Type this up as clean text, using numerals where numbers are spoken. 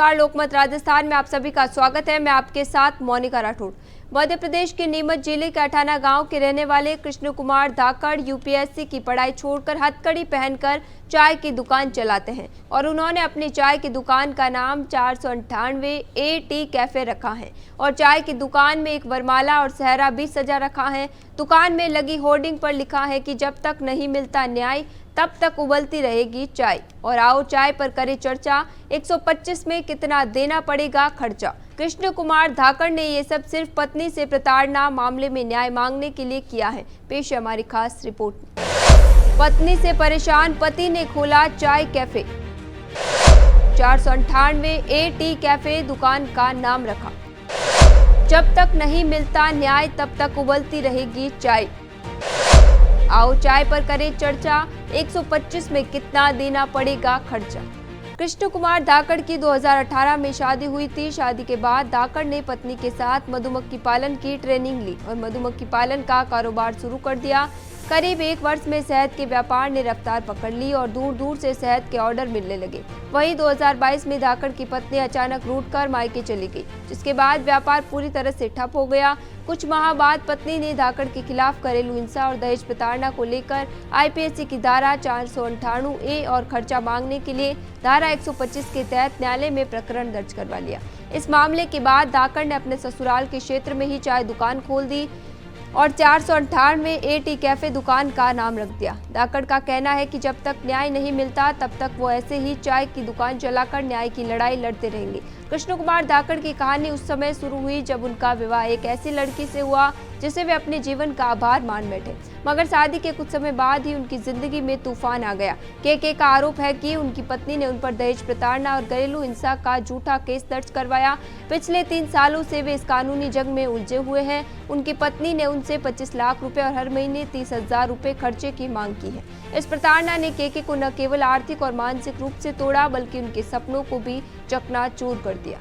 नमस्कार, लोकमत राजस्थान में आप सभी का स्वागत है। मैं आपके साथ मोनिका राठौड़। मध्य प्रदेश के नीमच जिले के अठाना गांव के रहने वाले कृष्ण कुमार धाकड़ यूपीएससी की पढ़ाई छोड़कर हथकड़ी पहनकर चाय की दुकान चलाते हैं और उन्होंने अपनी चाय की दुकान का नाम 498 टी कैफे रखा है और चाय की दुकान में एक वरमाला और सहरा भी सजा रखा है। दुकान में लगी होर्डिंग पर लिखा है कि जब तक नहीं मिलता न्याय तब तक उबलती रहेगी चाय। और आओ चाय पर करे चर्चा, 125 में कितना देना पड़ेगा खर्चा। कृष्ण कुमार धाकड़ ने ये सब सिर्फ पत्नी से प्रताड़ना मामले में न्याय मांगने के लिए किया है। पेश है हमारी खास रिपोर्ट में। पत्नी से परेशान पति ने खोला चाय कैफे, 498 टी कैफे दुकान का नाम रखा। जब तक नहीं मिलता न्याय तब तक उबलती रहेगी चाय। आओ चाय पर करें चर्चा, 125 में कितना देना पड़ेगा खर्चा। कृष्ण कुमार धाकड़ की 2018 में शादी हुई थी। शादी के बाद धाकड़ ने पत्नी के साथ मधुमक्खी पालन की ट्रेनिंग ली और मधुमक्खी पालन का कारोबार शुरू कर दिया। करीब 1 वर्ष में शहद के व्यापार ने रफ्तार पकड़ ली और दूर दूर से शहद के ऑर्डर मिलने लगे। वहीं 2022 में धाकड़ की पत्नी अचानक रूठकर मायके चली गई, जिसके बाद व्यापार पूरी तरह से ठप हो गया। कुछ माह बाद पत्नी ने धाकड़ के खिलाफ घरेलू हिंसा और दहेज प्रताड़ना को लेकर आईपीसी की धारा 498 और खर्चा मांगने के लिए धारा 125 के तहत न्यायालय में प्रकरण दर्ज करवा लिया। इस मामले के बाद धाकड़ ने अपने ससुराल के क्षेत्र में ही चाय दुकान खोल दी और 498 टी कैफे दुकान का नाम रख दिया। धाकड़ का कहना है कि जब तक न्याय नहीं मिलता तब तक वो ऐसे ही चाय की दुकान चलाकर न्याय की लड़ाई लड़ते रहेंगे। कृष्ण कुमार धाकड़ की कहानी उस समय शुरू हुई जब उनका विवाह एक ऐसी लड़की से हुआ जिसे वे अपने जीवन का आभार मान बैठे, मगर शादी के कुछ समय बाद ही उनकी जिंदगी में तूफान आ गया। के का आरोप है कि उनकी पत्नी ने उन पर दहेज प्रताड़ना और घरेलू हिंसा का झूठा केस दर्ज करवाया। पिछले 3 सालों से वे इस कानूनी जंग में उलझे हुए हैं। उनकी पत्नी ने उनसे 25 लाख रुपए और हर महीने 30,000 रुपए खर्चे की मांग की है। इस प्रताड़ना ने के को न केवल आर्थिक और मानसिक रूप से तोड़ा बल्कि उनके सपनों को भी चकनाचूर कर दिया।